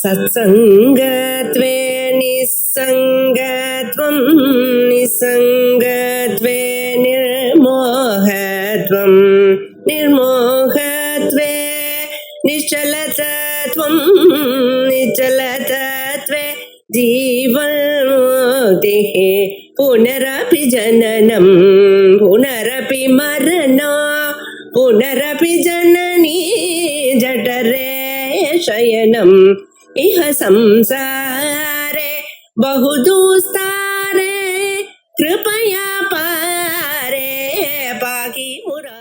सत्संगत्वे निस्संगत्वं निस्संगत्वे निर्मोहत्वं निर्मोहत्वे निश्चलतत्वं निश्चलतत्वे जीवन्मुक्तिः पुनरपि जननं पुनरपि मरणं पुनरपि जननी जठरे शयनम् इह संसारे बहुदुस्तारे कृपया पारे पाहि मुरा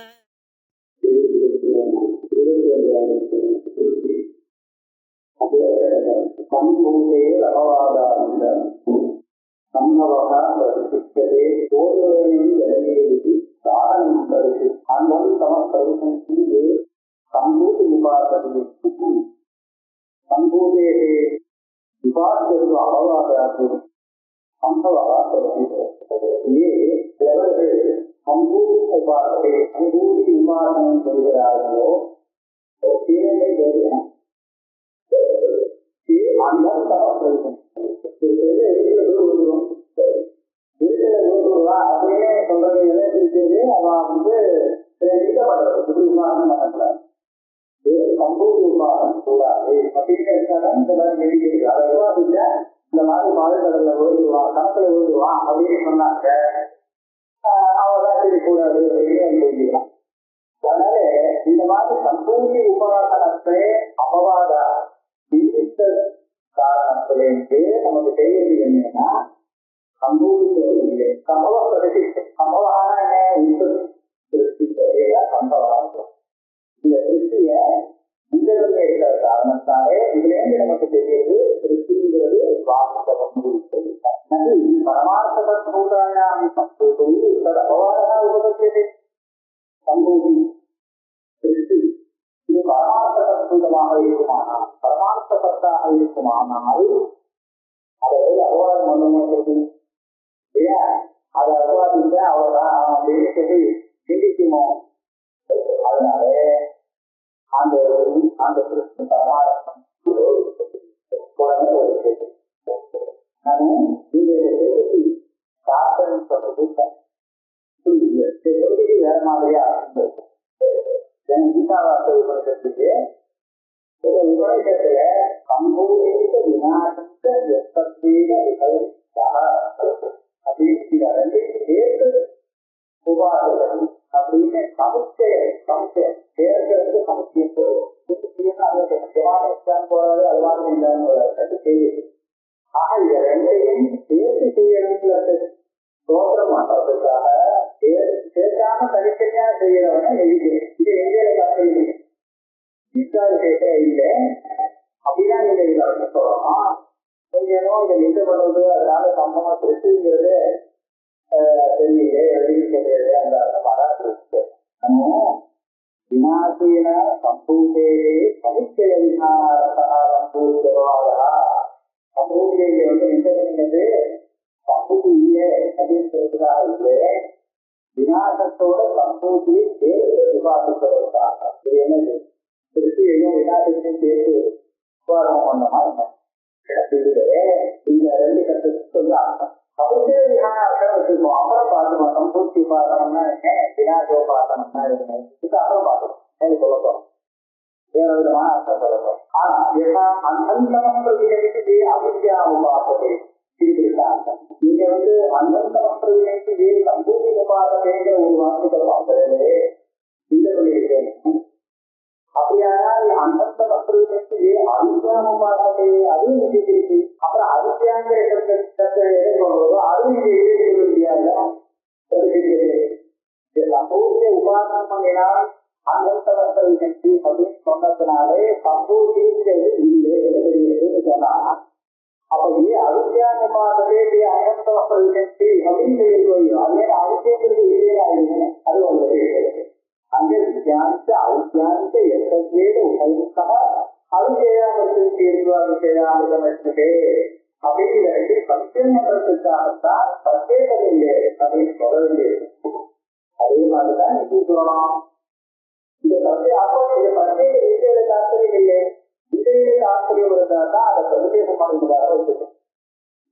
வித்தையில தாற்பயம் இருந்தா தான் அதை பிரத்யேகமானதாக வச்சுக்கணும்.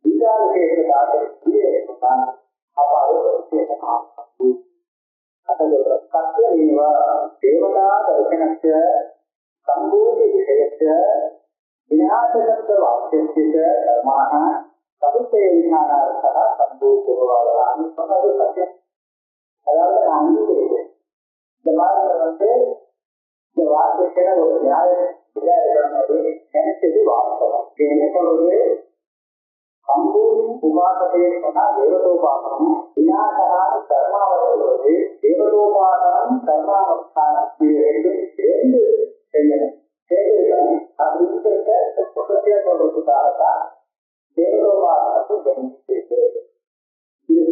வித்யா விஷயத்துல தாற்பயம் அப்ப அது பிரத்யேகமா அதான் சொல்ற சத்தியமேவ தேவதா தர்சனஸ்ய சம்பூர்ண விஷயஸ்ய விநாசசப்த வாக்கியஸ்ய கர்மணः சதுர்த்தய விஞ்ஞானார்த்தः சம்பூர்ண சொன்னது சத்தியம். அதாவது நான் அங்கீகரிக்கிறேன். இந்த மாதிரி இந்த வார்த்தைக்கு ஒரு நியாயம் நினைச்சது வாஸ்தவம். என்ன சொல்றது? சம்பூர்ண உபாசத்தையை சொன்னா தேவதோபாசனம், விநாசகான கர்மாவை சொல்றது தேவதோபாசனம் கர்மானுஷ்டானம் இது ரெண்டும் சேர்ந்து செய்யணும், சேர்ந்திருக்கணும் அப்படிங்கிறத சொல்றதுக்காகத்தான் தேவதோபாசனத்தை செய்கிறது. இது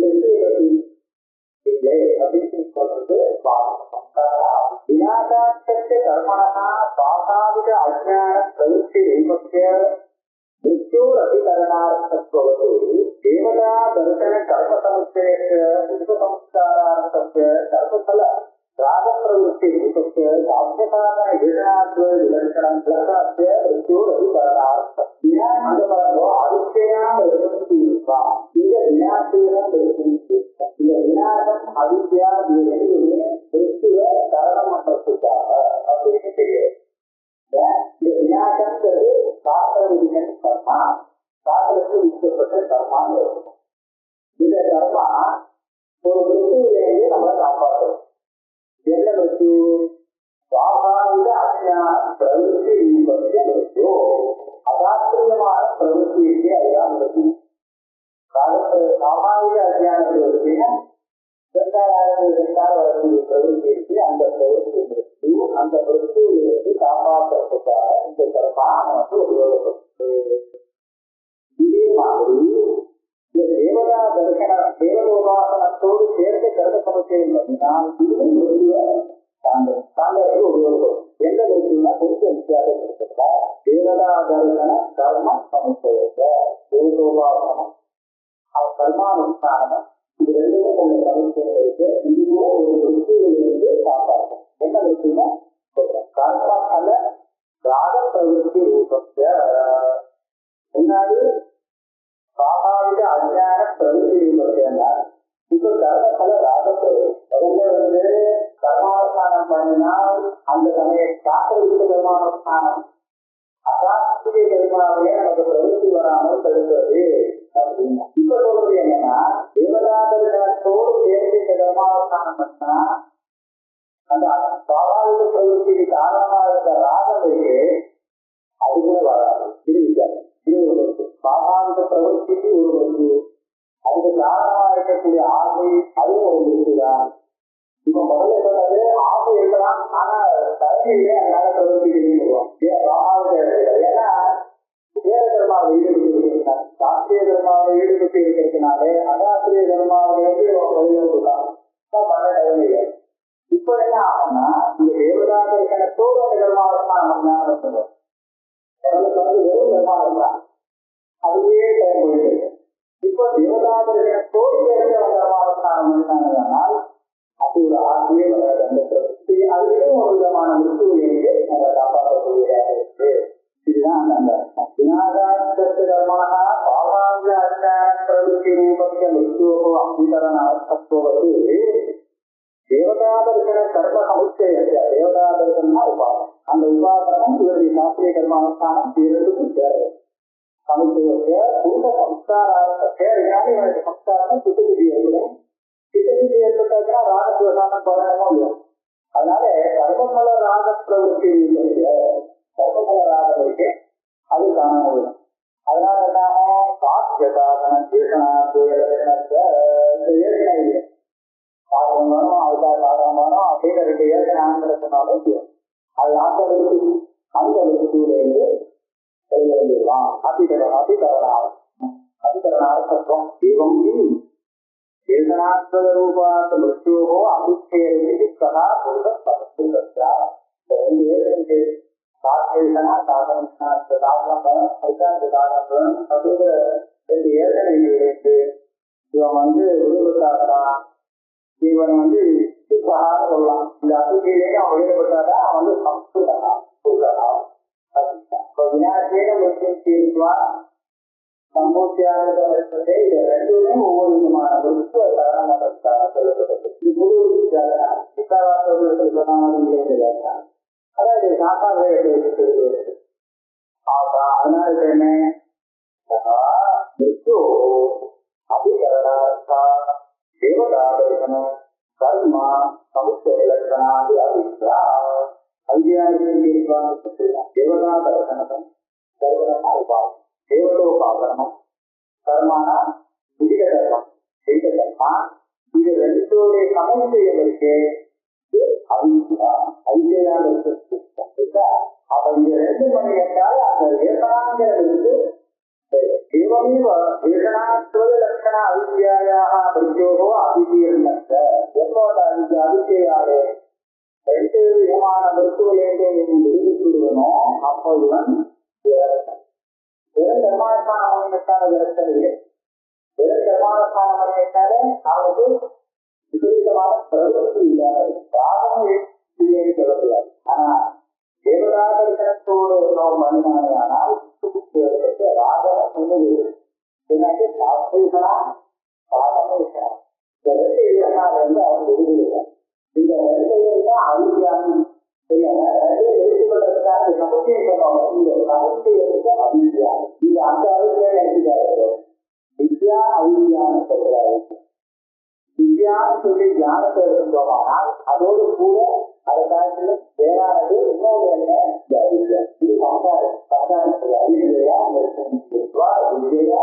இல்லை அப்படின்னு சொல்றது விநாசாட்ச கர்மணா பாசாவித அஜ்ஞான பிரவೃತ್ತಿ ரூபஸ்ய மிருத்யோரபிகரணார்த்தத்வது தேவதா தர்சன கர்ம சமுச்சயஸ்ய புஷ்பசம்ஸ்காரார்த்தஸ்ய கர்மஃல ராக பிரவೃತ್ತಿ ரூபஸ்ய சாத்தியகாரண ஈஷணாத்வ விலட்சணம் லக்ஷணஸ்ய மிருத்யோரபிகரணார்த்தம். அந்த பரம்போ அதிசயா பிரவೃತ್ತಿ இருக்கா இந்த விநாசீனம் பிரவೃತ್ತಿ இந்த விநாசம் அவித்யா இரண்டுமே மிருத்யுவ காரணம் பண்றதுக்காக அப்படின்னு தெரியாது. இந்த விநாசம்ங்கிறது சாஸ்திர விதிகள் கர்மா, சாஸ்திரத்துக்கு விதிக்கப்பட்ட கர்மான்னு இருக்கும். இந்த கர்மா ஒரு மிருத்யுவிலேருந்து நம்மளை காப்பாற்றும். என்ன மிருத்யு? சுவாபாவிக அஜ்ஞான பிரவೃತ್ತಿ ரூபஸ்ய மிருத்யு. அசாஸ்திரியமான பிரவೃತ್ತಿக்கு அதுதான் மிருத்யு. சாபாவிக அஜ்ஞான பிரவೃತ್ತಿனா வரக்கூடிய பிரவೃತ್ತಿ இருக்கு. அந்த பிரவೃತ್ತಿ மிருத்யு. அந்த மிருத்யுவிலிருந்து காப்பாற்றுறதுக்காக இந்த கர்மா நமக்கு உபயோகப்படுது. இதே மாதிரி இந்த தேவதா தர்சன தேவதோபாசனத்தோடு சேர்த்து கர்ம சமுச்சயம் பண்ணினால் இதுவும் மிருத்யுவை தாங்கிறது உபயோகப்படும். எந்த மிருத்யுனா கொஞ்சம் வித்தியாசம் இருக்கிறதா? தேவதா தர்சன கர்ம சமுச்சயத்தை தேவதோபாசனம் கர்மானுஷ்டானம் இது ரெண்டுமே கொஞ்சம் சமுச்சயம் இருக்கு. இதுவும் ஒரு மிருத்யுவிலிருந்து காப்பாற்றும். என்ன மிருத்யுனா கர்மஃல ராக பிரவೃತ್ತಿ ரூபஸ்ய முன்னாடி சாபாவிக அஜ்ஞான பிரவೃತ್ತಿ ரூபஸ்யன்னா இப்ப கர்மஃல ராக பிரவೃತ್ತಿ முதல்ல கர்மானுஷ்டானம் பண்ணினால் அந்த சமய சாஸ்திர கர்மானுஷ்டானம் அசாஸ்திரிய கர்மாவே நமக்கு பிரவೃತ್ತಿ வராமல் தடுக்கிறது அப்படின்னா இப்ப சொல்றது என்னன்னா தேவதாதனத்தோடு சேர்த்து கர்மானுஷ்டானம் பண்ணா அந்த சுவாபாவிக பிரவೃತ್ತಿக்கு காரணமா இருக்க ராகம் இருக்கு, அது கூட வராது. இது வித்தியாசம். இது ஒரு வஸ்து. சுவாபாவிக பிரவೃತ್ತಿக்கு ஒரு வஸ்து, அதுக்கு காரணமா இருக்கக்கூடிய ஆசை அதுவும் ஒரு வஸ்துதான். இப்ப முதல்ல சொன்னது ஆசை இருக்கலாம், ஆனா தலைமையிலே அதனால பிரவೃತ್ತಿ சொல்லுவோம். ஏன்னா வேற கர்மாவை ஈடுபட்டு இருக்கிறாங்க. சாஸ்திரிய கர்மாவை ஈடுபட்டு இருக்கிறதுனாலே அசாஸ்திரிய கர்மாவை வழியோடுலாம் பண்ண தலைமையில. இப்ப என்ன ஆகும்னா இந்த தேவதா தர்சனத்தோடு அந்த கர்மாவஸ்தானம் சொல்லுவோம். வெறும் கர்மாவஸ்தான் அதுவே பயன்படுகிறது. இப்போ தேவதா தர்சனத்தோடு சேர்ந்த கர்மாவஸ்தானம் பண்ணாங்கன்னால் அது ஒரு ஆசையே வராது. அந்த பிரவೃತ್ತಿ அதுவும் ஒரு விதமான மிருத்யுவிலிருந்து நம்ம காப்பாற்றக்கூடியதாக இருக்கு. இதுதான் அந்த விநாசாட்ச கர்மணா பாவாங்க அஜ்ஞான பிரவೃತ್ತಿ ரூபஸ்ய மிருத்யோஹோ அங்கீகரணார்த்தத்வது தேவதா தர்சன கர்ம சமுச்சயஸ்ய தேவதா தர்சனா உபாசனம். அந்த உபாசனம் இவருடைய சாஸ்திரிய கர்மானுஷ்டானம் இரண்டுக்கும் சேரும். சமுச்சயஸ்ய பூர்ண சம்ஸ்காரார்த்தஸ்ய இவனுக்கு சம்ஸ்காரம் சித்தசுத்தி ஏற்படும். சித்தசுத்தி ஏற்பட்டாச்சுன்னா ராகத்வசானம் பலனமோ இல்லையோ. அதனால கர்மபல ராக பிரவೃತ್ತಿ கர்மபல ராகம் இருக்கு, அது காண முடியும். அதனால என்ன சாத்தியதாசன ஏற்கனவே இல்லை சாதனம் வேணும், அதுக்காக சாதனம் வேணும் அப்படின்னு ரெண்டு ஏற்கனவே ஆந்திரத்தினாலும் அது அந்த விருத்தியிலிருந்து வெளியே வந்துடலாம். அதிகரணார்த்தம் ஏவம் ஏகநாத்மக ரூபாத்த மிருத்யோஹோ அபிஷேகி துக்கா புருஷா ரெண்டு ஏற்கனவே சாதனா சாதனா சாதனம் சாதனம் அப்படிங்கிற ரெண்டு ஏற்கனவே இவன் விடுபட்டாதான் இவன் சுத்தகான்னு சொல்லலாம். இந்த அசுதியிலேயே அவன் விடுபட்டாதான் அவன் சம்ஸ்கிருதா. விநாசேன மிருத்யுவா சம்பூத்தியாக வருவதே இது ரெண்டுமே ஒவ்வொரு விதமான மிருத்துவ காரணமாக சொல்லப்பட்டது. இது முழு விசாவாசத்தில் சொன்ன மாதிரி இல்லை. அதான் இது சாக்காவே எடுத்து அதனால என்ன மிருத்யு அபிகரணார்த்தா தேவதாதர்சனம் கர்மா சமுச்சய லட்சணாதி அவித்யா தேவதா தர்சனம் கர்மம் தேவதோபாகரணம் கர்மானா விதிக கர்மம் செய்த கர்மா இது ரெண்டோடைய சமன்வயம் இருக்கு. அவித்யா அவித்யான அப்ப இந்த 2 மணி நேரத்தால் அந்த ஏகாங்கிரத்துக்கு லட்சண அவித்யாயாக மிருத்யோகோ அவிதீர்ணத்த எப்போது அந்த அவித்யாலே 2 விதமான மிருத்துவிலேருந்து விடுவித்துடுவனோ அப்போ இவன் வெறும் கர்மானுஷ்டானம் விரக்தம் இல்லை. வெறும் கர்மானுஷ்டானம் கேட்டாலே அவனுக்கு விபரீதமான பிரவருத்தி இல்லாத ராகம் சொல்லக்கூடாது. ஆனா தேவதாதர்சனத்தோடு மனிதனானே ஆனால் ராகம் சொன்னது என்னாச்சு சாஸ்திரா சாதனேஷா இந்த 2 இதனால் அவன் விடுதலை. இந்த 2 தான் அவித்யான்னு எழுத்துவதற்கான சமுத்தியம் இந்த சமுத்தியத்துக்கு அவித்யா. இந்த அந்த அவித்யா எழுதிட்டாரு வித்யா அவித்யான்னு சொல்றாரு. வித்யான்னு சொல்லி ஞானத்தை எடுத்துட்டோமானால் அதோடு கூட அதை காலத்துல வேறானது இன்னொரு என்ன அவித்யா. இது சம்சாரத்துக்கு அவித்யா வித்யா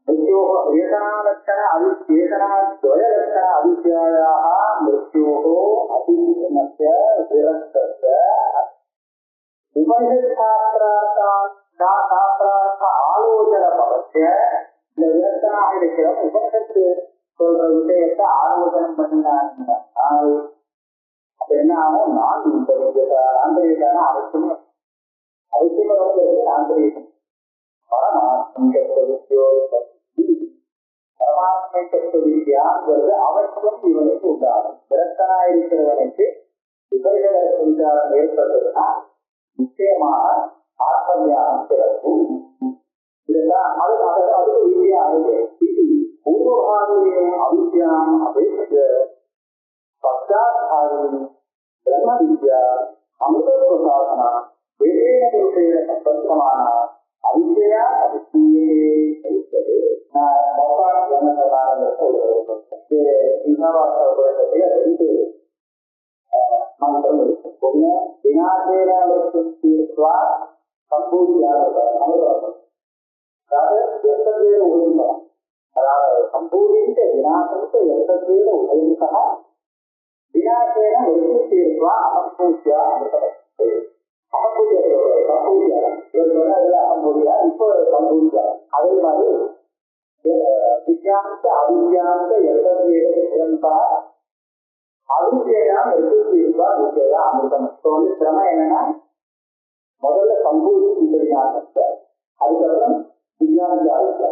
மிருத்யோகேதனாலட்சண ஏதனாத்வயலட்சண அவித்யாயாः மிருத்யோः அபிநஸ்ய விரக்தஸ்ய உபனிஷத்சாஸ்திரார்த்த ஆலோசன பவத்ய. இந்த விரக்தனாக இருக்கிற உபனிஷத்து சொல்ற விஷயத்தை ஆலோசனம் பண்ணினாங்க. அப்ப என்ன ஆகும்? நான் ஆந்திரிகான அவசியம் ஆந்திரிகம் பரமாத்மை தத்துவ வித்யாங்கிறது அவசியம் இவனுக்கு உண்டாகும். விரக்தனாயிருக்கிறவனுக்கு விபரீத விசாரம் ஏற்பட்டதுன்னா நிச்சயமாக ஆத்மஞானம் பிறக்கும். இதெல்லாம் அதுக்கு வித்யாவே பூர்வபாகியும் அவித்யாம் அபேட்சிய பச்சாத்பாகியும் பிரம்ம வித்யா அமிர்தத்துவ சாதனா வேதேன புருஷேன சம்பந்தமான அவித்யா அவித்தியே இருக்கிறது. மந்திரம் இருக்கு. ஒண்ணு விநாசேன தீர்வா சம்பூதியாக உபயோகம். அதாவது சம்பூதித்த விநாசத்தை எத்தேன உபயோகித்தா விநாசேன தீர்வா அமம்பூஜா இப்போ சம்பூஜா. அதே மாதிரி விஜயாந்த அவிஜயாந்த எத்தா அவிஜயா எடுத்துருவா விஜயா அமிர்தம். சிரமம் என்னன்னா முதல்ல சம்பூதி விஜயாசத்தை அதுக்கப்புறம் விஜயாந்த அவிஜயா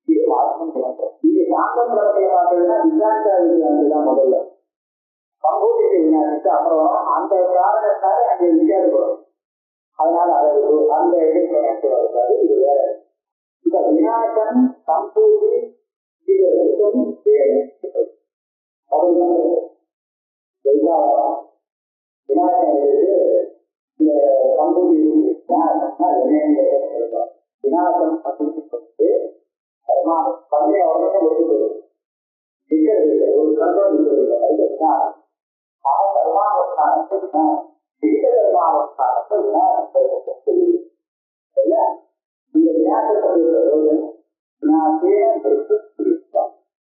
இது மாற்றம் கிளம்பும். இது மாற்றம் கிளம்பைய பார்த்ததுன்னா விஜயாந்த அவிஜயாந்து தான் முதல்ல சம்பூதிக்கு விஞ்ஞானிக்கு அப்புறம் அந்த காரணத்தாலே அங்கே விஜயாது வரும். அதனால அது அந்த எதிர்ப்பு வருது. இது வேற. இப்ப விநாசம் சம்பூதி இது ரெண்டும் வேறு. விநாசம் இந்த சம்பூதி விநாசம்னா என்னென்ன விநாசம் அப்படின்னு சொல்லிட்டு பழைய உடனே ஒத்துக்கிறது ஒரு கண்ட்ரோல் இருக்கிறது. இந்த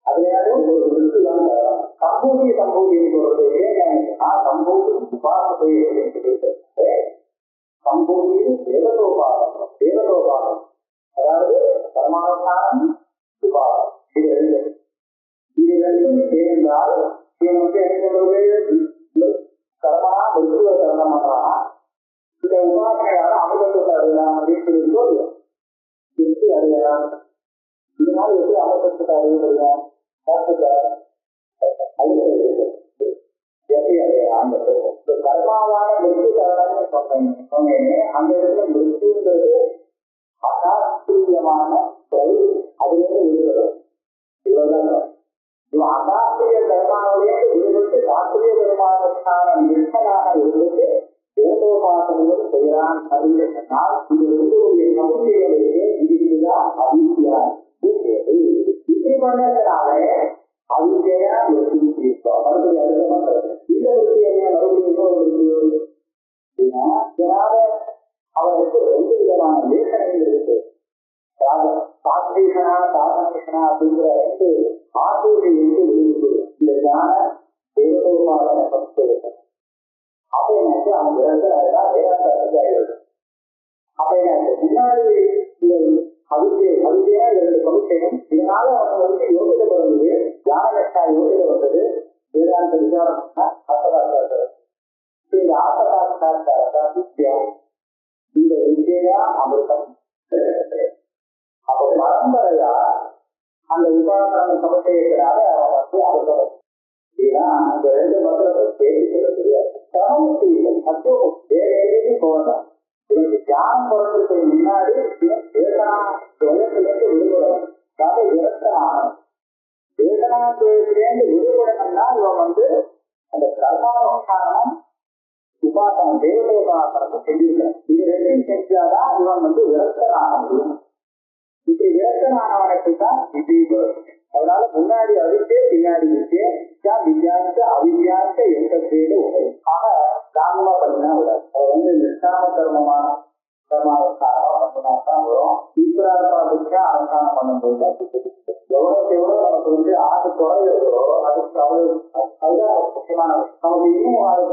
அதுலயாவது ஒரு விருத்து தான் சம்பூதி சம்பூதின்னு சொல்றது சம்பூதி உபாசத்தை சம்பூதி தேவதோபாகம் தேவதோபாகம் அதாவது பரமாவதானம் உபாகம் இது ரெண்டும் சேர்ந்தால் இவன் வந்து என்ன சொல்றது கர்மனா மிருத்துவ கர்மம் பண்றான். இந்த உபாசனையால அமிர்தத்தை அறியலாம் அப்படின்னு சொல்லி எப்படி அறியலாம்? இதனால எப்படி அமிர்தத்தை அறிய முடியும்? எப்படி அது அந்த கர்மாவான மிருத்து கரணம்னு சொன்னேனே அந்த இடத்துல மிருத்துங்கிறது அசாஸ்திரியமான அதுலேருந்து விடுபடும். இவ்வளவுதான் இவன் அசாஸ்திரிய கர்மாவிலேருந்து விடுபட்டு சாஸ்திரிய கர்மாவுக்கான நிஷ்டனாக இருந்துட்டு தேவதோபாசனைகள் செய்யறான் அப்படின்னு சொன்னால் இது இருக்கக்கூடிய சமுதிரையிலேயே இதுதான் அவித்யா. இப்படி பண்ணதுனாலே அவித்யா மறுபடியும் அடுத்த பண்றது இந்த விருத்தி என்ன மறுபடியும் இன்னொரு விருத்தி அப்படின்னா இதனால அவனுக்கு ரெண்டு விதமான லேசனைகள் இருக்கு. சாத்வீகனா சாதனீகனா அப்படிங்கிற ரெண்டு ஆசைகள் இருந்து விழுந்து இந்த ஞான தேவதோபாசனை பற்றி அப்ப எனக்கு அந்த அதெல்லாம் வேதாந்த அதிகாரிகள் அப்ப எனக்கு முன்னாடி அவித்யா இரண்டு பகுதியும் இதனால அவன் வந்து யோகிதை வந்தது ஞானகட்டா யோகிதை வந்தது வேதாந்த விசாரம் ஆசதாச்சார இந்த ஆசதாச்சார வித்யா இந்த வித்யா அமிர்தம். அப்போ பரம்பரையா அந்த உபாசனை சமத்தையினால அவன் வந்து அமிர்தம். இதுதான் அந்த ரெண்டு மக்களும் பேசி சொல்ல தெரியாது. கிரமம் மட்டும் வேற எதுவும் போகலாம். இவனுக்கு தியானம் போறதுக்கு முன்னாடி வேதனாத்திலேருந்து விடுபடணும். அதாவது விரத்தனாகணும். வேதனாத்திலேருந்து விடுபடணும்னா இவன் வந்து அந்த கர்மானுஷ்டானம் உபாசனம் தேவதோபாசனத்தை செஞ்சிருக்கணும். இது ரெண்டையும் செஞ்சாதான் இவன் வந்து விரத்தனாக முடியும். இப்படி விரத்தனானவனுக்கு தான் இது வரும். அதனால முன்னாடி அவித்தே பின்னாடி வித்தே வித்யாச அவித்யாச எந்த பேரு உடையும். ஆக காமமா பண்ணினா விடாது. அது வந்து நிஷ்டான கர்மமான கர்மாவஸ்தானமா பண்ணினாத்தான் வரும். ஈஸ்வராத்மா வித்யா அனுஷ்டானம் பண்ணும்போது எவ்வளவுக்கு எவ்வளவு நமக்கு வந்து ஆறு குறைகிறதோ அதுக்கு அவ்வளவு அதுதான் முக்கியமான விஷயம். நமக்கு இன்னும் அது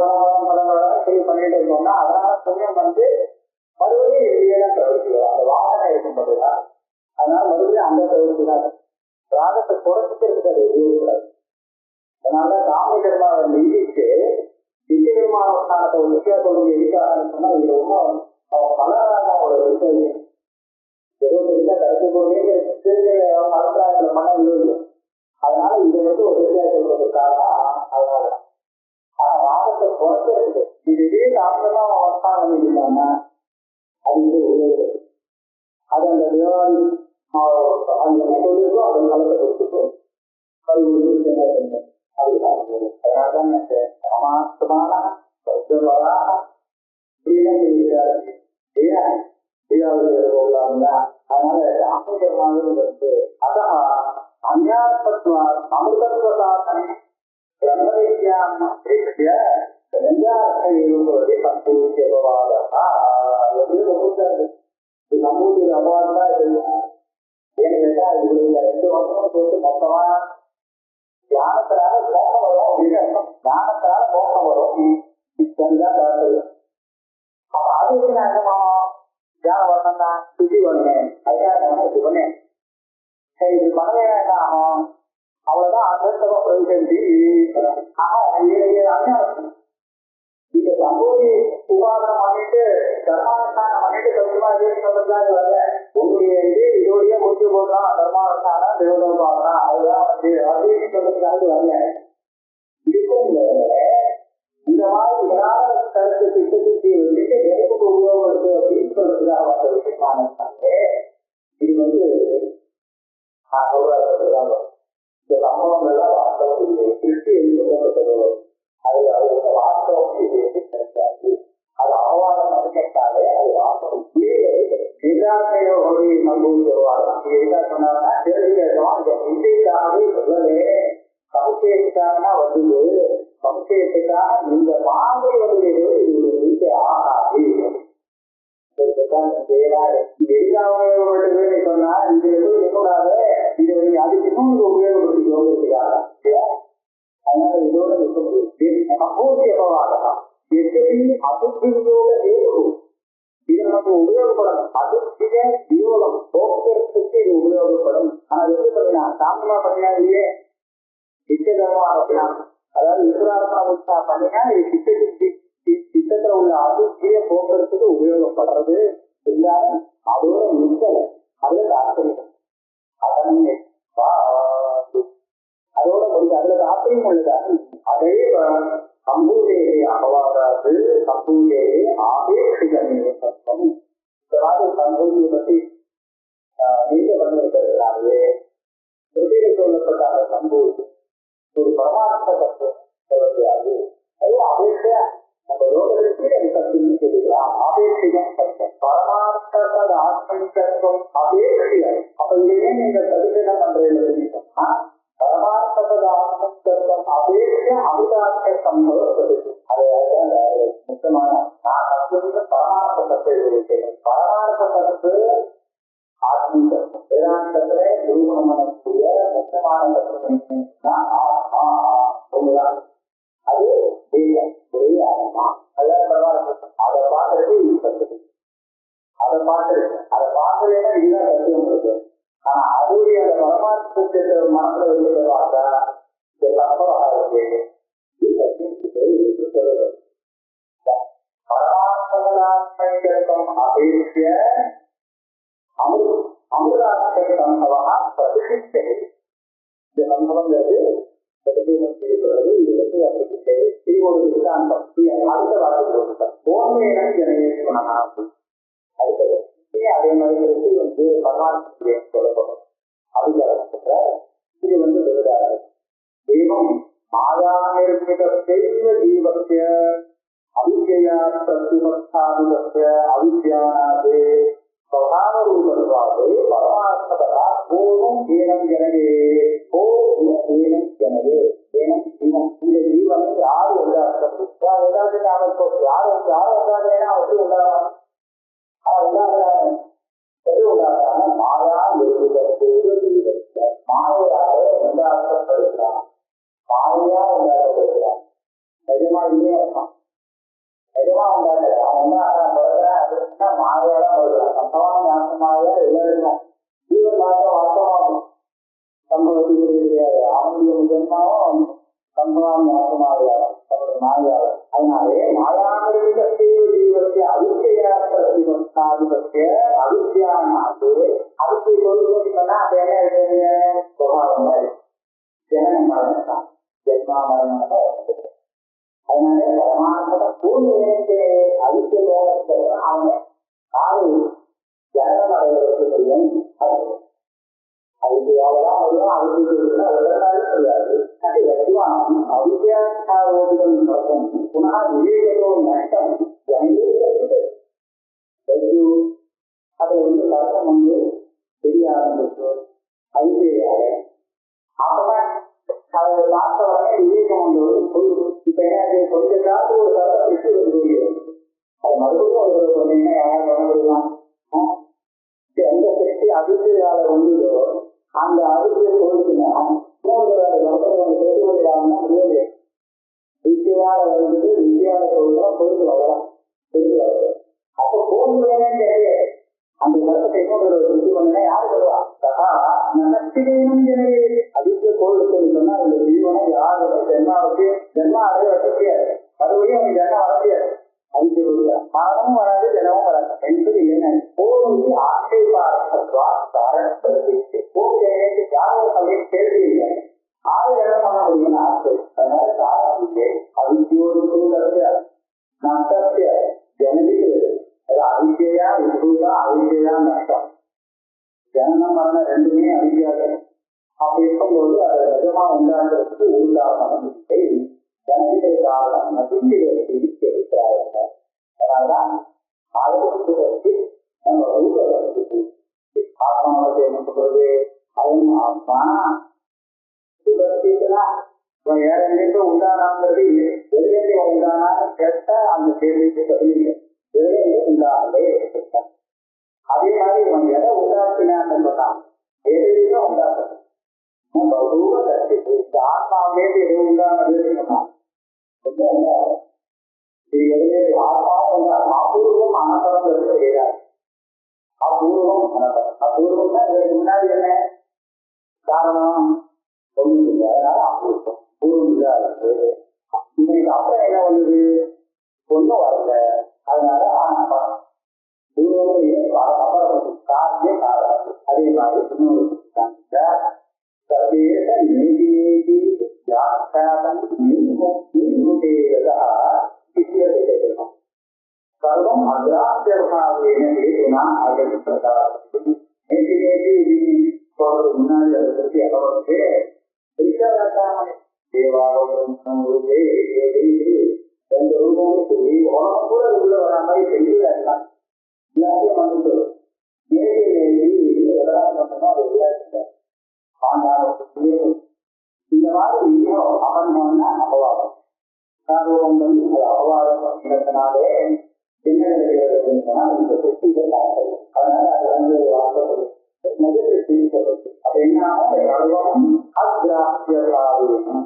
பலங்களோட சரி பண்ணிட்டு இருந்தோம்னா அதனால புண்ணியம் வந்து மறுபடியும் இதேதான் பிரவர்த்தி வரும். அந்த வாசனை இருக்கும்போதுதான் அதனால மறுபடியும் அந்த பிரவர்த்தி தான் ராகத்தை குறைச்சிட்டு இருக்கிறது உபயோகப்படாது. அதனால காம கர்மாவை நிதிச்சு நித்திய கர்மாவஸ்தானத்தை ஒரு வித்தியாசம் எதுக்காகன்னு சொன்னா இது ரொம்ப பலராக ஒரு விஷயம். ஏதோ தெரிஞ்சா கடைசி போதே மனசாரத்துல மன விரோதம். அதனால இதை வந்து ஒரு வித்தியாசம் அதனால ஆனா ராகத்தை குறைச்சிருக்கு. இதுவே ராகமா அவஸ்தானம் இல்லாம அது வந்து உபயோகம். அது அந்த விவாதி அது என்ன சொல்லிருக்கோ அதன் காலத்தை கொடுத்துருக்கோம். அதனால்தான் சமாசமான அதனால ஆன்மீகமானது அத அந்யாத்மத்வா அமிர்தத்வசாசனை பிரம்மவித்யாம் அபிக்ஷ்ய ரெண்டார்த்தம் பந்தூத்தியபவாதா நம்மூட்டிய அபவாதம் தான் தெரியும். ஏன்னு கேட்டா இது இந்த 2 வருஷம் சேர்த்து மொத்தமா தியானத்தினால மோகம் வரும் அப்படின்னு அர்த்தம். தியானத்தினால மோகம் வரும் இதுதான் பார்த்தது. அப்ப அதுக்கு நான் என்ன பண்ணோம்? தியானம் வரணும் தான் சுத்தி பண்ணுவேன். அதுக்காக இது பண்ணேன். சரி இது பண்ணவே என்ன ஆகும்? அவ்வளவுதான் அந்த பிரதிசந்தி. இங்க சம்பூரி உபாதனம் பண்ணிட்டு கர்மானுஷ்டானம் பண்ணிட்டு கொஞ்சமா சொல்றதுதான் வரல. உங்களுடைய இதோடய முடிச்சு போடலாம். கர்மானுஷ்டானம் தேவதோபாசனம் அதுதான் வந்து அப்படின்னு சொல்றதுக்காக வரல. இதுக்கும் இந்த மாதிரி ஏதாவது கருத்து திட்டத்தை வந்துட்டு நெருப்புக்கு உபயோகப்படுத்து அப்படின்னு சொல்றதுக்காக வந்த விஷயமானே. இது வந்து நான் சொல்றாங்க இந்த சம்பவங்கள்லாம் வாஸ்தவத்துக்கு திருஷ்டி எழுதப்பட்டதோ அது அவருக்கு வாஸ்தவம் கிடைக்காது. அது அபவாதம் கேட்டாலே அது வாஸ்தவம் நிராசையோ நம்புவாரம் எதுக்காக சொன்னாங்கன்னா இசைக்காகவே சொல்லவே சமுச்சயத்துக்காகனா வந்து சமுச்சயத்துக்காக இந்த மாதிரி வந்து இது வீட்டை ஆகாது. எதுக்காக சொன்னா இது எதுவும் என்னோடாத இது அதுக்கு இன்னும் உபயோகப்படுத்திக்கோங்கிறதுக்காக. அதனால இதோட அபூர்த்தி அபவாதம் எத்தனை அசுத்தியோக ஏற்படும். இது நமக்கு உபயோகப்படணும். அதிர்ஷ்டிக வியோகம் போக்குவரத்துக்கு இது உபயோகப்படும். ஆனா எப்படி பண்ணினா சாந்தமா பண்ணினா இல்லையே சித்தமா அப்படின்னா அதாவது ஈஸ்வராத்மா உச்சா பண்ணினா இது சித்தத்துல உள்ள அதிர்ஷ்டிய போக்குவரத்துக்கு உபயோகப்படுறது இருந்தாலும் அதோட நிற்கல. அதுல தாற்பயம் அதோட கொஞ்சம் அதுல தாற்பயம் உள்ளதா அதே சம்பூதேகே அபவாதாது சம்பூதேகே ஆபேட்சிகமே சத்தம். இந்த மாதிரி சம்பூதியை பற்றி நீங்க பண்ணியிருக்கிறார்களே, திருப்பியில் சொல்லப்பட்ட அந்த சம்பூதி ஒரு பரமார்த்த தத்துவம் சொல்லக்கூடாது. அது அபேட்சையா நம்ம லோகத்திற்கு அது சக்தின்னு சொல்லிக்கலாம். ஆபேட்சிகம் சத்தம் பரமார்த்த ஆத்மீகத்துவம் அபேட்சியம். அப்ப இதுவே நீங்க கருத்தினம் பண்றீங்க சொன்னா பரமார்த்த ஆத்மீகத்துவம் அபேட்ச அமிதார்த்த சம்பவம். அதுதான் முக்கியமான நான் தத்துவ பரமார்த்த தத்துவ பரமார்த்த தத்துவ ஆத்மீகத்துவம் வேதாந்தத்திலே நிரூபணம் பண்ணக்கூடிய முக்கியமான தத்துவம் அது தெய்வம் தெய்வ ஆத்மா. அதான் பரமார்த்தம். அதை பார்க்கறது அதை பார்க்கறதுன்னா இதுதான் தத்துவம் இருக்கு. ஆனா அதுவே அந்த பரமார்த்தத்தை மனசுல இருக்கிறத பார்த்தா இந்த தப்பமாக இருக்கு. பரமாத்மகம் அபேட்சிய அமிர்தார்த்த சம்பவா பிரதிஷ்டை. இந்த சம்பவங்கிறது செய்யப்படுறது. இது வந்து அப்படி செய்வோடு அந்த அடுத்த வார்த்தை ஓன்மையினம் ஜனேஸ்வரனா அடுத்தது அதே மாதிரி வந்து பரமாத்ம சொல்லப்படும். அதுக்காக இது வந்து விருதாரு தெய்வம் மாயா நிர்மித தெய்வ ஜீவத்திய அவித்யா பிரதிமஸ்தாபிதஸ்ய அவித்யானாதே ஸ்வபாவ ரூபத்வாதே பரமாத்மதா பூர்வம் ஏனம் ஜனகே ஏனம் ஜனகே ஏனம் ஜீவம். இந்த ஜீவனை யார் உண்டாக்குறது? யார் உண்டாக்குறேன்னா வந்து உண்டாகும் மாயா மாயாவே உண்டாக்கப்படுகிறான். மாயா உண்டாக்கப்படுகிறான். நிஜமா இல்லையே அர்த்தம். நிஜமா உண்டாக்குறேன் அவன் அப்படின்னா மாயாதான் வருகிறான். சம்பவம் நாசமாயா எல்லாருக்கும் ஜீவன் மாற்றம் வார்த்தமாகும். சம்பவத்துக்கு கிடையாது. அவனுடைய ஜென்மாவும் சம்பவம் நாசமாகியாகும் மாயாவும். அதனாலே மாயாவிலிருந்த ஜீவத்தை அவித்யா பிரதிபஸ்தாதிபத்திய அவித்யானாது அதுக்கு சொன்னா அது என்ன இருக்கு? சுபாவம் ஜனன மரணம் தான். ஜென்மா மரணம் தான். அதனால பரமாத்ம பூர்வத்தை அவித்ய லோகத்தை அவனை ஆறு ஜனனம் அடைவதற்கு தெரியும். அதுக்கு அவ்வளவுதான் வரும். அதுக்கு தெரியாது. அவித்யாரோபிதம் நஷ்டம் புனः விவேகத்தோ நஷ்டம் அதை வந்து தர்க்கம் வந்து தெரிய ஆரம்பிச்சு அவித்யாக அப்பதான் அதை பார்த்த உடனே விவேகம் வந்து இப்ப என்ன கொஞ்சம் ஒரு தர்க்கம் விட்டு வந்து அது மறுபடியும் ஒரு என்ன யாராவது பண்ண முடியுமா? எந்த சக்தி அவித்யால வந்ததோ அந்த அவித்யை போயிடுச்சுன்னா வித்தியால வந்து வித்தியால சொல்றோம் போயிட்டு வரலாம். அப்போ போன் வேணும் கிடையாது. அந்த கருத்தை சுத்தி பண்ணா யாரு சொல்லுவா? நஷ்டிகேனும் அதிக கோவிலுக்கு சொன்னா இந்த ஜீவனை யாருமே ஜென்மாவுக்கு ஜென்மா அடைய வசதியாது. மறுபடியும் அவங்க ஜென்மா வர முடியாது. அதுக்கு மரணமும் வராது ஜனமும் வராது என்பது என்ன? போருக்கு ஆட்சேபார்த்தா போக்கு யாரும் அப்படின்னு கேள்வி இல்லை. ஆறு இடம் பண்ண முடியும்னு ஆசை. அதனால சாரத்திலே அவித்தியோடு நஷ்டத்திய ஜனதிக்கிறது. அவித்யா விபூதா அவித்யா நஷ்டம். ஜனனம் மரணம் ரெண்டுமே அவித்யாக. அப்படி இருக்கும்போது அதை நிஜமா உண்டாகிறதுக்கு உண்டாகணும் இல்லை. ஜனதிக காரணம் நதிக்கிறது இருக்கிறார்கள். அதனால்தான் ஆயுதத்துக்கு நம்ம ரூபத்தை ஆத்மாவத்தை என்ன சொல்றது? அவன் ஆத்மா வேற எங்க உண்டானாங்கிறது எதிரே உண்டானா கேட்ட அந்த கேள்விக்கு பதில் எதிரே உண்டானதே. அதே மாதிரி இவன் எதை உண்டாக்கினான்னு சொன்னான் எதிரையும் உண்டாக்குறது. பகுவ கட்சி ஆத்மாவிலேருந்து எது உண்டானதுன்னு சொன்னான். இது எதிரே ஆத்மாவும் உண்டாகும். அபூர்வம் அனந்தரம் கிடையாது. அபூர்வம் அனந்தரம். அபூர்வம் தான் இதற்கு முன்னாடி என்ன காரணம்? ஒன்றும் இல்லை. அதனால அபூர்வம் பூர்வம் இல்லாத இன்னைக்கு அப்புறம் என்ன வந்தது? ஒன்றும் வரல. அதனால அனந்தரம் பூர்வமே அப்புறம் காரணே காரணம். அதே மாதிரி இன்னொரு சர்வேத நீதி வியாக்கியானம் நிர்முகேத அப்படின்னு ஆகிட்டு முன்னாடி அதை பற்றி அளவுக்கு ரெண்டு ரூபமும் சொல்லி உலகம் கூட உள்ள வர மாதிரி செஞ்சு எல்லாத்தையும் வந்துட்டு இந்த மாதிரி அபர்ணம்னா அபவாதம் காரணம் அபவாதம் அப்படிங்கிறதுனாலே என்ன நடக்கிறது இந்த சக்திகள் அதனால அது வந்து வாசப்படும் அப்ப என்ன சர்வம் அக்ராஹ்யம்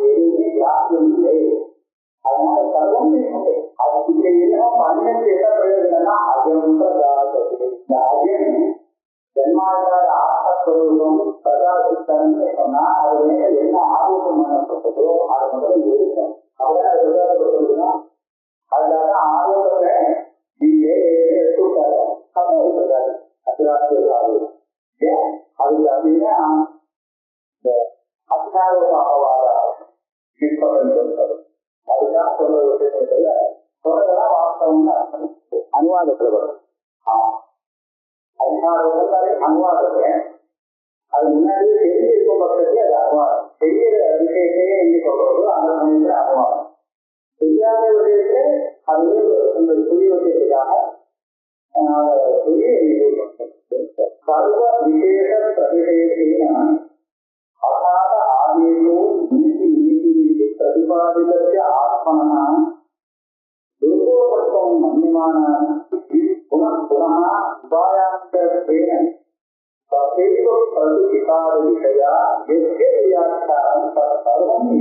எதுவுமே கிராஹ்யம் இல்லை. அதனால சர்வம் அதுக்கு என்ன மனிதனுக்கு என்ன பிரயோஜனம்னா அஜம் இந்த அஜம் ஜன்மாதார ஆத்மஸ்வரூபம் பிரகாசித்தன்னு சொன்னா அது மேல என்ன ஆரோக்கியம் பண்ணப்பட்டதோ அதை முதல்ல எடுக்கணும். அவரை விளையாடப்பட்டதுன்னா அதனால ஆரோக்கியத்தை நீங்க எடுத்துட்டாரு அப்ப எடுத்துட்டாரு அத்திராசிய ஆரோக்கியம் அதுக்கு அப்படின்னா இந்த அத்தியாரோபாவாத அதுதான் சொல்ற விஷயத்துல சொல்றதெல்லாம் வாஸ்தவம்னு அனுவாதத்துல வரும். அனுவாதத்தை அது முன்னாடியே தெரிஞ்சிருக்கும் பட்சத்துல அது அனுவாதம் தெரிகிற விஷயத்தையே எங்க சொல்றது அந்த சமயத்துல அனுவாதம் தெரியாத விஷயத்தை அது இந்த புரிய வச்சதுக்காக சர்வ விசேஷ பிரதிஷேகேன அசாத ஆதேசோ நீதி நீதி பிரதிபாதிதஸ்ய ஆத்மனः துர்கோபத்தம் மன்யமான புனः புனः உபாயாந்தரேன தசைவ பிரதிபாதிதயா எஸ்ய வியாக்கியானம் சர்வம்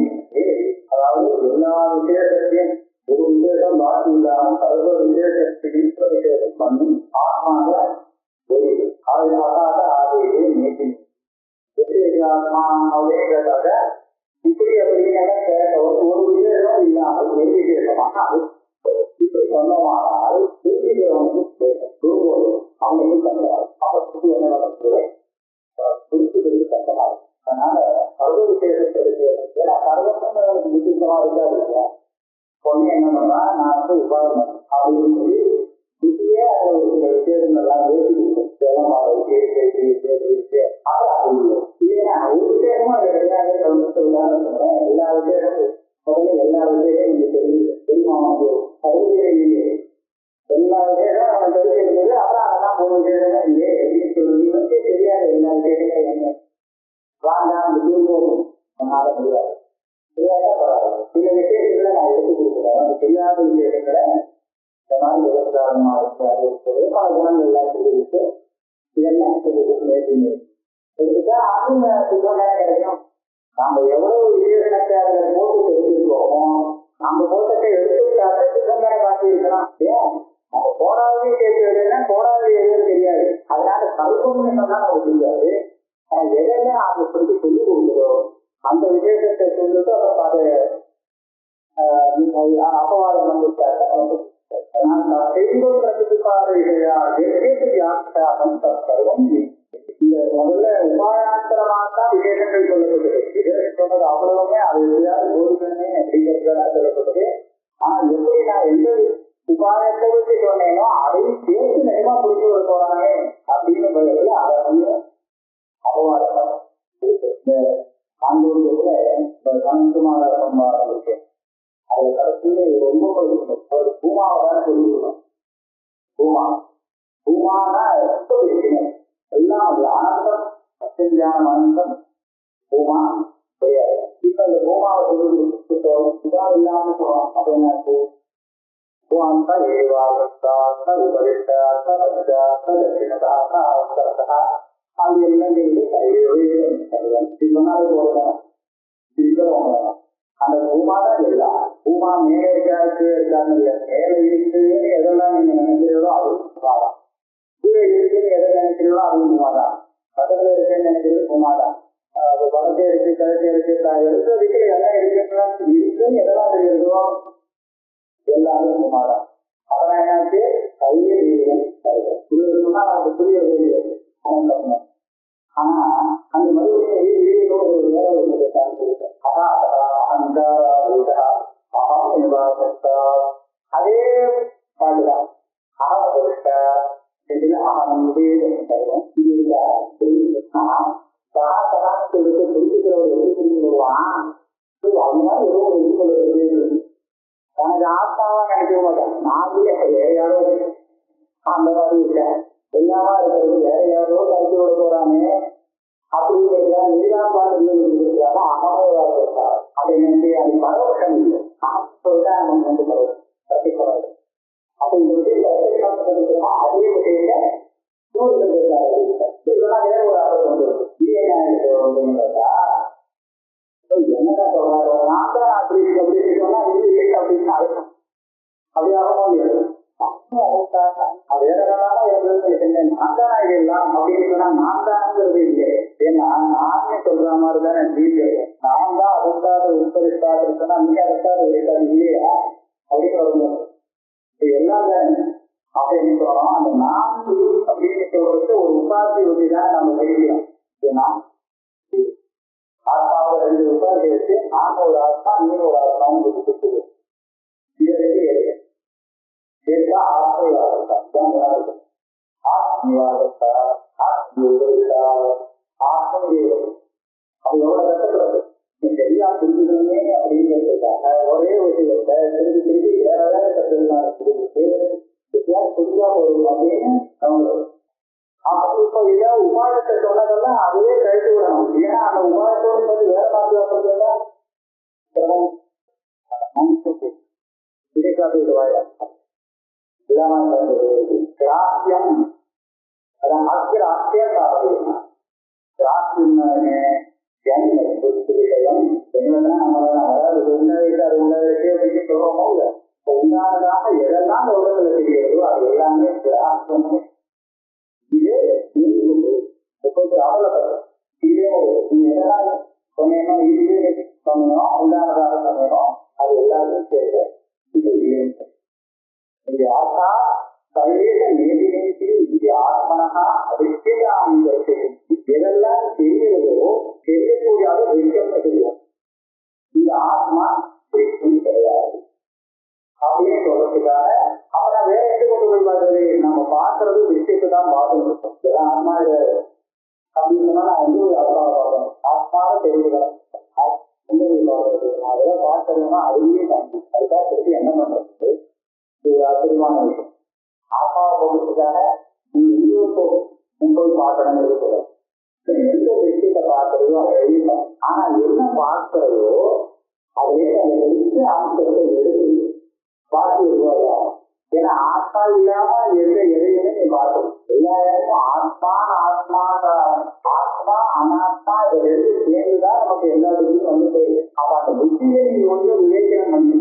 அதாவது எல்லா விசேஷத்தையும் ஒரு விசேஷம் பாக்கி இல்லாமல் சர்வ விசேஷத்தையும் பிரதிஷேகம் பண்ணி ஆத்மால ஒரு அசாத ஆதேசோ நீதி விசேஷமாக இப்படி அப்படின்னு ஒரு விசேஷம் இல்லாமல் ஒரு விசேஷமாக அது இப்படி சொந்தமானால் அவங்க கண்டாரு அப்ப சுற்றி என்ன நடக்குது குறிப்பிட்டு கண்டனார். அதனால சர்வ விசேஷத்திற்கு ஏன்னா சர்வசம் விசேஷமா இருக்கா பொண்ணு என்ன பண்ணா நான் வந்து உபாதம் அப்படின்னு சொல்லி இப்படியே அது ஒரு சில விசேஷங்கள்லாம் பேசிக்கிட்டு சேலமாக ஒரு விசேஷமா அது கிடையாது எல்லா விசேஷமும் முதல்ல எல்லா விசேஷமும் இங்க தெரியுமா எல்லா விசேஷம் அவன் தெரிஞ்சிருந்தது அப்புறம் அதெல்லாம் ஒரு விசேஷமே இல்லையே அப்படின்னு சொல்லி தெரியாது எல்லா விசேஷமும் என்ன வேண்டாம் விரும்பவும் நம்மளால முடியாது தெரியாதா பரவாயில்ல சில விசேஷங்களை நான் எடுத்து கொடுக்குறேன் அந்த தெரியாத விசேஷங்களை இந்த மாதிரி விவசாயமா இருக்காது பல குணங்கள் எல்லாம் தெரிவித்து இதெல்லாம் நேர்த்திங்க எடுத்துட்டா அவங்க சுத்தமாக கிடைக்கும். நாம எவ்வளவு விசேஷத்தை அதில் போட்டு தெரிஞ்சிருக்கோமோ நம்ம போட்டத்தை எடுத்துக்கிட்டாலே சுத்தமாக காட்டி இருக்கலாம். ஏன் நம்ம போடாதே கேட்கறதுன்னா போடாத எதுவும் தெரியாது. அதனால கல்வம்னு சொன்னா நமக்கு தெரியாது. எதெல்லாம் அதை சொல்லி சொல்லி கொடுக்குறோம் அந்த விசேஷத்தை சொல்லிட்டு அதை அபவாதம் பண்ணிருக்காங்க. இந்த முதல்ல உபாயாந்தரமாகத்தான் விசேஷங்கள் சொல்லப்படுது. விசேஷம் சொன்னது அவ்வளவுமே அது எதையாவது போதுமே அப்படிங்கிறதுதான் சொல்லப்படுது. ஆனா எப்படி நான் எந்த உபாயத்தை வச்சு சொன்னேனோ அதையும் சேர்த்து நிஜமா புரிஞ்சு வர போறாங்க அப்படின்னு பதில் அதை வந்து அபவாதம் ஆண்டோர்ல சமத்துமான சம்பாதம் இருக்கு. அது கடைசியில ரொம்ப ஒரு பூமாவை தான் சொல்லிவிடணும். பூமானா ரொம்ப விஷயம் எல்லாம் ஆனந்தம் சத்தியம் ஆனந்தம் பூமா கிடையாது. இப்ப இந்த பூமாவை சொல்லி சுதா இல்லாம சொல்றோம். அப்ப என்ன பூமாந்தா ஏவாகத்தா உபரிஷ்டா தட்சிணதா அது என்னங்கிறது சொன்னாலும் போடணும் சொல்லணும். அந்த பூமா தான் எல்லாம் பூமா மேலே இருக்காது இருக்கான்னு இல்லை. மேலே இருக்குன்னு எதெல்லாம் நீங்க நினைக்கிறீங்களோ அதுவும் பூமாதான். கீழே இருக்குன்னு எதை நினைக்கிறீங்களோ அதுவும் பூமாதான். பக்கத்துல இருக்குன்னு நினைக்கிறது பூமாதான். பக்கத்துல இருக்கு கழுத்து இருக்கு எடுத்த வீட்டில் எல்லாம் இருக்குன்னு எதெல்லாம் தெரியுதோ எல்லாமே பூமாதான். அப்புறம் என்னாச்சு கையே இது சொன்னா நமக்கு புரிய வேண்டியது ஆனந்தம். ஆனா அந்த மறுபடியும் ஒரு வேலை அதே பாட்டுதான் இதுல உபயோகம் இது இல்ல சொல்லிட்டு புரிஞ்சுக்கிறவர் எப்படி புரிஞ்சுக்குவான் அதனால ஏதோ எடுத்துக்கொள்ள தனக்கு ஆத்மாவா நினைக்க மாட்டேன் நான் வேற யாரோ அந்த மாதிரி இல்ல எல்லாமா இருக்கிறது வேற யாரோ கருத்து விட போறாங்க அப்படி நீதான் பார்த்து அதை நினைச்சு அது பரவட்டம் இல்லை சொல்லிட்டு வந்து பரவ அப்ப இந்த விஷயத்தை அதே விஷயத்த இதெல்லாம் வேற ஒரு ஆபத்து வந்து இது என்ன என்னடா சொல்றாரு நான் தான் அப்படி அப்படின்னு சொன்னா இது இல்லை அப்படின்னு அர்த்தம் அப்படியாக வேற நான் தானா இதெல்லாம் அப்படின்னு சொன்னா நான் தான்ங்கிறது இல்லை ஏன்னா நானே சொல்ற மாதிரி தானே ஜீவிய நான் தான் அதற்காக உட்பரிஷ்டாக சொன்னா நீங்க அதற்காக இருக்காது இல்லையா அப்படின்னு சொல்லணும் எல்லாம் அப்படின்னு சொல்றோம் அந்த நான் அப்படின்னு சொல்றது ஒரு உபாதி ஒட்டிதான் நம்ம செய்யலாம் ஏன்னா ஆத்மாவை 2 உபாதி வச்சு நான் ஒரு ஆத்மா நீ ஒரு ஆத்மாவும் கொடுத்து இதுதான் ஆத்மீவாதத்தான் ஆத்மீவாதத்தா ஆத்மீவதா ஆத்மீவம் அது எவ்வளவு கஷ்டப்படுறது நீ சரியா புரிஞ்சுக்கணுமே அப்படிங்கிறதுக்காக ஒரே விஷயத்தை திரும்பி திரும்பி வேற வேற கற்றுக்கலாம் புரிஞ்சா போதும் அப்படின்னு அப்படி இப்போ இதை உபாயத்தை சொன்னதெல்லாம் அதுவே கழித்து விடணும் ஏன்னா அந்த உபாயத்தோடு வந்து வேற மாற்றுவா கிடைக்காது வாயா கிராசியம் அதான் ஆஸ்திய சாதனை கிராசியம் விஷயம் அதாவது உன்னதற்கு அது உன்னதற்கு அப்படின்னு சொல்றோமோ இல்லை உண்டானதாக எதெல்லாம் உலகத்தில் தெரிகிறதோ அது எல்லாமே கிராசியம் இதே கொஞ்சம் அவலப்படும் இதே நீங்க எதனால் சொன்னோம் இது சொன்னோம் உண்டானதாக சொன்னோம் அது எல்லாமே சேர்த்து இது இது ஆத்மா சர்வேஷ நேதினேதி இது ஆத்மனஹா அவிஷ்யதாமிதற்கு எதெல்லாம் தெரிகிறதோ தெரியக்கூடியாத வெட்கம் தெரியும் இந்த ஆத்மா வெட்கம் கிடையாது அப்படின்னு சொல்றதுக்காக அப்புறம் வேற எது கொண்டு போய் பார்க்கறது நம்ம பார்க்கறது விஷயத்தை தான் பார்க்கணும் ஆத்மா அப்படின்னு சொன்னா நான் எந்த ஒரு ஆத்மாவை பார்க்கணும் ஆத்மாவை தெரிஞ்சுக்கிறேன் அதெல்லாம் பார்க்கணும்னா அதுவே தாண்டி அதுதான் திருப்பி என்ன பண்றது இது ஆச்சரியமான விஷயம் ஆத்மாவை போகிறதுக்காக நீ எங்கேயோ போய் பார்க்கணுங்கிறது சொல்ல எந்த விஷயத்தை பார்க்கறதோ அதை எழுதலாம் ஆனா என்ன பார்க்கிறதோ அதுவே அதை எழுத்து ஆசிரியத்தை எடுத்து பார்த்து வருவாங்க ஏன்னா ஆத்மா இல்லாம எதையுமே நீ பார்க்கணும் எல்லா இடமும் ஆத்மா ஆத்மா ஆத்மா அனாத்மா இதை ரெண்டு சேர்ந்துதான் நமக்கு எல்லா விஷயமும் வந்து போயிடுது அப்ப அந்த புத்தியை நீங்க வந்து விவேச்சனம் பண்ணி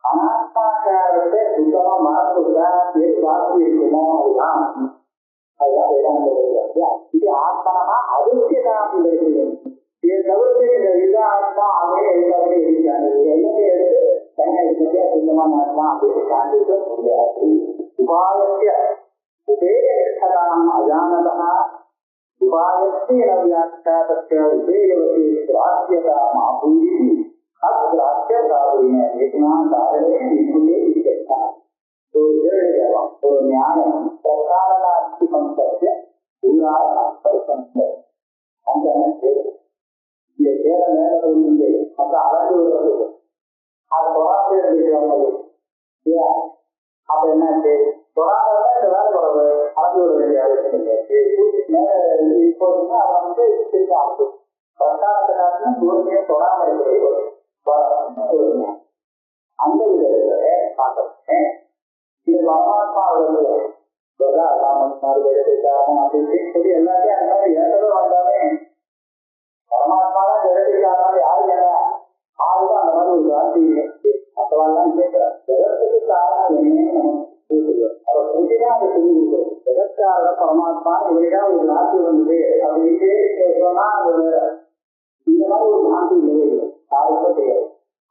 அனாத்மாக்காரத்தை சுத்தமா மறந்துட்டா எது பார்த்து இருக்குமோ அதுதான் வேதாந்தம் இது ஆத்மானா அதிர்ஷ்டம் இதை தவிர்த்து இந்த இது ஆத்மா அதே எல்லாமே இருக்காங்க எல்லாமே எடுத்து தன்னை பற்றியா சுத்தமான ஆத்மா அப்படின்னு காண்பிக்க முடியாது உபாயத்திய உபேயம் அஜானதா உபாயத்திய வியாக்கியாதस्य உபேயவதி கிராஹ்யதா மாபூரி அக்ராஹ்யதாவின ஏகனா காரணே நிபுணே விசேஷா ஒரு ஞானம் பிரகாரணார்த்தி பஞ்சத்திய பூராசம்ச அந்த இந்த வேற மேல வந்து அப்புறம் அளந்து வருவது அது தொடாது இல்லையா அப்ப என்னாச்சு தொடாதான் இந்த வேலை வருது அளந்து விட வேண்டிய அவசியம் இல்லை இப்போதுன்னா அதை வந்து திரும்ப அளந்து பிரகாரத்தை காட்டிலும் தூரத்தையும் தொடாம இருக்கிறது அந்த விதத்தை பார்க்கிறேன் இது பரமாத்மா அப்படின்னு சொல்லி எல்லாத்தையும் அந்த மாதிரி ஏற்றவே வந்தாலே பரமாத்மா தான் ஜெகத்துக்காக யாரு கேட்டா ஆளுதான் அந்த மாதிரி ஒரு காட்சி அப்பெல்லாம் கேட்கிறார் ஜெகத்துக்கு காரணம் என்னன்னு அவர் புதிதான் அதை சொல்லி கொடுக்குறது ஜெகத்காரர் பரமாத்மா இவரிடம் ஒரு காட்சி வந்தது அப்படின்னு சொன்னா அது இந்த மாதிரி ஒரு காட்சி இல்லவே இல்லை யாருக்கும் தெரியாது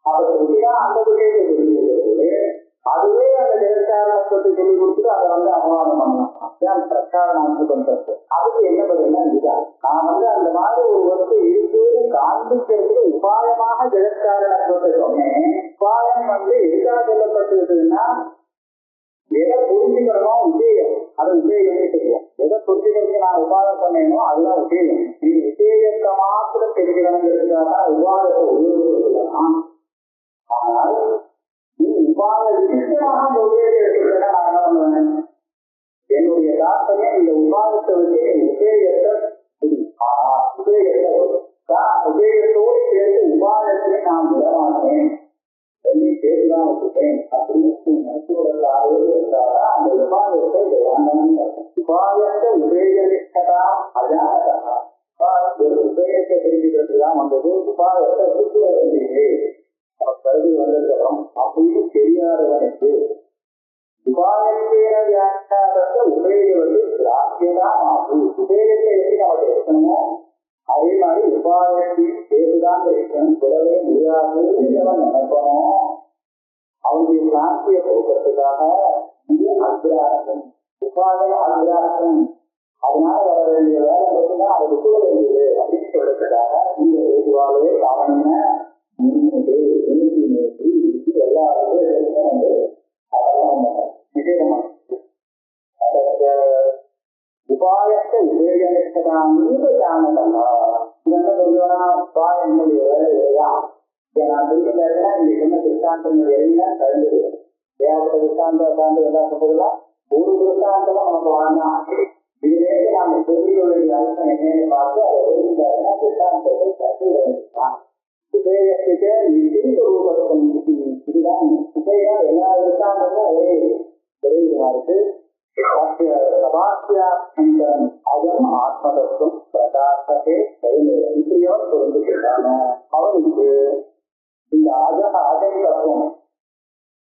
அவர் புதிதான் அந்த விஷயத்தை சொல்லி கொடுக்கிறது அதுவே அந்த ஜெகத்காரணத்தை சொல்லி கொடுத்துட்டு அதை வந்து அபவாதம் பண்ணலாம் பிரச்சாரணாத்து பண்றது அதுக்கு என்ன பதில்னா இதுதான் நான் வந்து அந்த மாதிரி ஒரு வஸ்து இருக்குன்னு காண்பிக்கிறதுக்கு உபாயமாக ஜெகத்காரணத்தை சொன்னேன் உபாயம் வந்து எதுக்காக சொல்லப்பட்டிருக்குன்னா எதை புரிஞ்சுக்கிறோமோ உபேயம் அதை உபேயம் புரிஞ்சுக்கிறதுக்கு நான் உபாயம் பண்ணேனோ அதுதான் உபயோகம். நீ உபயோகத்தை மாத்திரம் தெரிஞ்சுக்கணுங்கிறதுக்காக உபாயத்தை உபயோகப்படுத்தலாம். ஆனால் நீ உபாய விசிஷ்டமாக அந்த உபயோகம் எடுத்துக்கிட்டா நான் என்ன பண்ணுவேன்? என்னுடைய தாற்பயம் இந்த உபாயத்தை வச்சு உபயோகத்தை உபயோகத்தோடு சேர்த்து உபாயத்தை நான் விடமாட்டேன், என்னை சேர்த்துதான் வச்சுட்டேன் அப்படின்னு மருத்துவர்களாகவே இருந்தால்தான் அந்த உபாயத்தை உபாயத்தை உபயோகிக்கதா அஜானதா. ஒரு உபயோகத்தை தெரிஞ்சுக்கிறதுதான் வந்தது, உபாயத்தை விட்டு வேண்டியது கருதி வந்ததுக்கப்புறம் அப்படின்னு தெரியாதவனுக்கு உபாயத்தேன வியாக்கியானத்தை உபயோகிவது கிராக்கியதான் ஆகும். உபயோகத்தை எப்படி நம்ம எடுக்கணுமோ அதே மாதிரி உபாயத்தையும் சேர்த்துதான் இருக்கணும், கூடவே முடியாதுன்னு அவன் நினைக்கணும். அவனுடைய கிராந்தியை போக்குறதுக்காக இது அக்ராசம், உபாய அக்ராசம். அதனால வர வேண்டிய வேலை பார்த்தீங்கன்னா அதை விட்டுட வேண்டியது அப்படின்னு சொல்றதுக்காக இந்த ஏதுவாகவே காரணம் எல்லா விஷயத்தையும் வந்து விஜயமாக உபாயத்தை உபயோகிக்கதான் ஜானதா. என்ன சொல்லுவானா உபாயம் என்னுடைய வேலை இதுதான். நான் சொல்லிட்டேன்னா இன்னைக்கு என்ன திருஷ்டாந்தம் எல்லாம் கலந்துது ஏகப்பட்ட திருஷ்டாந்தம் சார்ந்து எல்லாம் சொல்றதுலாம் ஒரு திருஷ்டாந்தமும் நமக்கு வேண்டாம். இதுலேருந்து நாம தெரிஞ்சுக்க வேண்டிய அர்த்தம் என்னன்னு பார்த்து அதை தெரிஞ்சுக்காருன்னா திருஷ்டாந்தத்தை கற்று வேண்டியதான். உபயோகத்துக்கு நிச்சய ரூபத்தும் இதுதான் உபயோகம். எல்லா திருஷ்டாந்தமும் ஒரே விரைவா இருக்கு. அகம் ஆத்மதத்துவம் பிரகாசத்தை இப்படியோ புரிஞ்சுக்கிட்டானோ அவனுக்கு இந்த அகம் தத்துவம்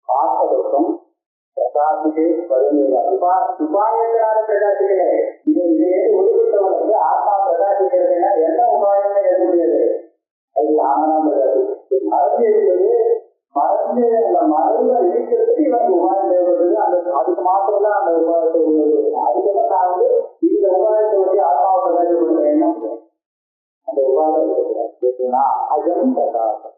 ஆத்மதத்துவம் பிரகாசத்தை உபாயத்தினால பிரகாசிக்கல. இதை ஒதுக்கிட்டவனுக்கு ஆத்மா பிரகாசிக்கிறதுனா என்ன உபாயமே எழுத முடியாது. அது ஆனந்தம் பிரகாசி மறந்து இருந்தது. மறந்து அந்த மறந்த நீக்கிறதுக்கு இவனுக்கு உபாயம் தேவைப்படுது. அந்த அதுக்கு மாத்திரம் தான் அந்த உபாயத்தை உள்ளது. அதுக்கப்புறம் நான் வந்து இந்த உபாயத்தை வச்சு ஆத்மாவை பிரகாசப்படுற எண்ணம் அந்த உபாயம் அஜம் பிரகாசம்.